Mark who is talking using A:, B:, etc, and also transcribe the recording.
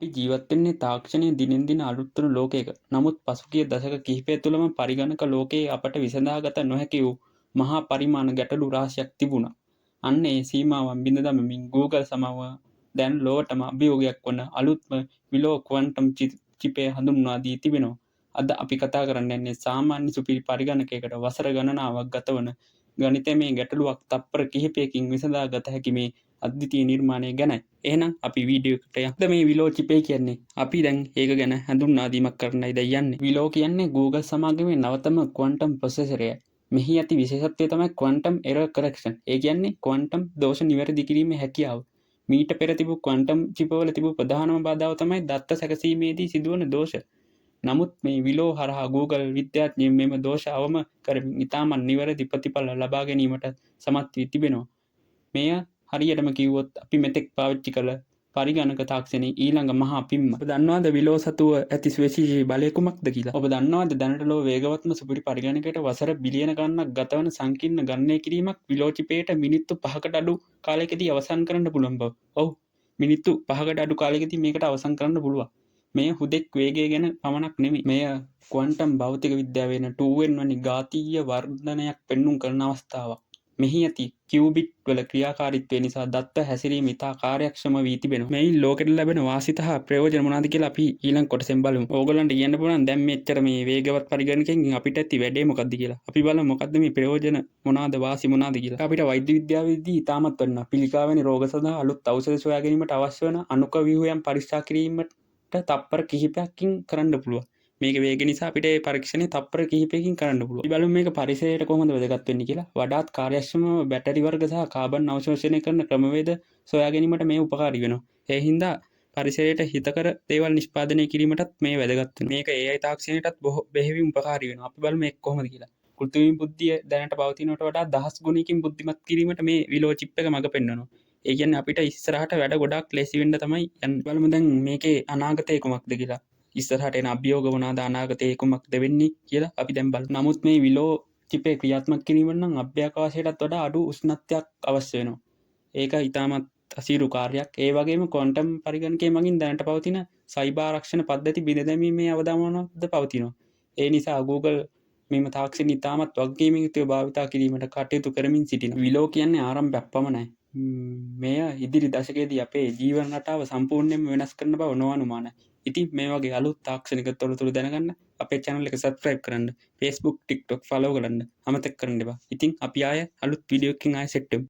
A: අපි ජීවත් වෙන්නේ තාක්ෂණයේ දිනෙන් දින අලුත් වන ලෝකයක. නමුත් පසුගිය දශක කිහිපය තුළම පරිගණක ලෝකයේ අපට විසඳාගත නොහැකි වූ මහා පරිමාණ ගැටලු රාශියක් තිබුණා. අන්න ඒ සීමාවන් බිඳ දමමින් Google සමව දැන් ලොවටම අභියෝගයක් වන අලුත්ම විලෝ ක්වන්ටම් චිපය හඳුන්වා දී තිබෙනවා. අද අපි කතා කරන්න යන්නේ සාමාන්‍ය සුපිරි පරිගණකයකට වසර ගණනාවක් ගතවන ගණිතමය ගැටලුවක් තප්පර කිහිපයකින් විසඳා ගත හැකි මේ අද්විතීය නිර්මාණය ගැනයි. එහෙනම් අපි වීඩියෝ එකට යමු. මේ විලෝ චිපේ කියන්නේ අපි දැන් ඒක ගැන හඳුන්වා දීමක් කරන්නයි දැන් යන්නේ. විලෝ කියන්නේ Google සමාගමේ නවතම ක්වන්ටම් ප්‍රොසෙසරය. මෙහි ඇති විශේෂත්වය තමයි ක්වන්ටම් එරර් කරෙක්ෂන්. ඒ කියන්නේ ක්වන්ටම් දෝෂ නිවැරදි කිරීමේ හැකියාව. මීට පෙර තිබූ ක්වන්ටම් චිපවල තිබූ ප්‍රධානම බාධාව තමයි දත්ත සැකසීමේදී සිදුවන දෝෂ. නමුත් මේ විලෝ හරහා Google විද්‍යාඥයන් මෙම දෝෂ අවම කරමින් ඉතාමත් නිවැරදි ප්‍රතිඵල ලබා ගැනීමට සමත් වී තිබෙනවා. මෙය හරියටම කිව්වොත් අපි මෙතෙක් පාවිච්චි කළ පරිගණක තාක්ෂණයේ ඊළඟ මහා පිම්ම. ඔබ දන්නවද විලෝ සතුව ඇති ස්වේශීෂී බලය කුමක්ද කියලා? ඔබ දන්නවද දැනට ලොව වේගවත්ම සුපිරි පරිගණකයට වසර බිලියන ගණනක් ගතවන සංකීර්ණ ගණනය කිරීමක් විලෝ චිපයට මිනිත්තු 5කට අඩු කාලයකදී අවසන් කරන්න පුළුවන් බව. ඔව්, මිනිත්තු 5කට අඩු කාලයකදී මේකට අවසන් කරන්න පුළුවන්. මෙය හුදෙක් වේගය ගැන පමණක් නෙමෙයි. මෙය ක්වන්ටම් භෞතික විද්‍යාවේ වෙන 2n වැනි ඝාතීය වර්ධනයක් පෙන්눔 කරන අවස්ථාවක්. මෙහි ඇති කියුබිට් වල ක්‍රියාකාරීත්වය නිසා දත්ත හැසිරීම ඉතා කාර්යක්ෂම වී තිබෙනවා. මෙයින් ලෝකෙට ලැබෙන වාසි සහ ප්‍රයෝජන මොනවාද කියලා අපි ඊළඟ කොටසෙන් බලමු. ඕගොල්ලන්ට කියන්න පුළුවන් දැන් මෙච්චර මේ වේගවත් පරිගණකයෙන් අපිට ඇති වැඩේ මොකක්ද කියලා. අපි බලමු මොකක්ද මේ ප්‍රයෝජන මොනවාද වාසි මොනවාද කියලා. අපිට වෛද්‍ය විද්‍යාවේදී ඉතාමත් වටිනා පිළිකා වැනි රෝග සඳහා අලුත් ඖෂධ සොයා ගැනීමට අවශ්‍ය වන අණුක ව්‍යුහයන් පරීක්ෂා කිරීමට තප්පර කිහිපයකින් කරන්න පුළුවන්. මේක වේග නිසා අපිට මේ පරීක්ෂණය තප්පර කිහිපයකින් කරන්න පුළුවන්. අපි බලමු මේක පරිසරයට කොහොමද වැදගත් වෙන්නේ කියලා. වඩාත් කාර්යක්ෂම බැටරි වර්ග සහ කාබන් අවශෝෂණය කරන ක්‍රමවේද සොයා ගැනීමට මේ උපකාරී වෙනවා. ඒ හින්දා පරිසරයට හිතකර දේවල් නිෂ්පාදනය කිරීමටත් මේ වැදගත් වෙනවා. මේක AI තාක්ෂණයටත් බෙහෙවින් උපකාරී වෙනවා. අපි බලමු මේක කොහොමද කියලා. කෘත්‍රිම බුද්ධිය දැනට පවතිනවට වඩා දහස් ගුණයකින් බුද්ධිමත් කිරීමට මේ විලෝ චිප් එක මඟ පෙන්වනවා. ඒ කියන්නේ අපිට ඉස්සරහට වැඩ ගොඩක් ලේසි වෙන්න තමයි යන්නේ. බලමු දැන් මේකේ අනාගතය කුමක්ද කියලා. ඉස්සරහට එන අභියෝග මොනවාද අනාගතයේ කුමක්ද වෙන්නේ කියලා අපි දැන් බලමු. නමුත් මේ විලෝ චිපේ ක්‍රියාත්මක කිරීමට නම් අභ්‍යවකාශයටත් වඩා අඩු උෂ්ණත්වයක් අවශ්‍ය වෙනවා. ඒක ඉතාමත් අසීරු කාර්යයක්. ඒ වගේම ක්වොන්ටම් පරිගණකයේ මගින් දැනට පවතින සයිබර් ආරක්ෂණ පද්ධති බිඳ දැමීමේ අවදානමක්ද පවතිනවා. ඒ නිසා Google මෙම තාක්ෂණය ඉතාමත් වගකීමෙන් යුතුව භාවිතා කිරීමට කටයුතු කරමින් සිටිනවා. විලෝ කියන්නේ ආරම්භයක් පමණයි. මෙය ඉදිරි දශකයේදී අපේ ජීවන රටාව සම්පූර්ණයෙන්ම වෙනස් කරන බව නොඅනුමානයි. ඉතින් මේ වගේ අලුත් තාක්ෂණික තොරතුරු දැනගන්න අපේ channel එක subscribe කරන්න, Facebook, TikTok follow කරන්න අමතක කරන්න එපා. ඉතින් අපි ආය අලුත් වීඩියෝ එකකින් ආය සෙට් වෙමු.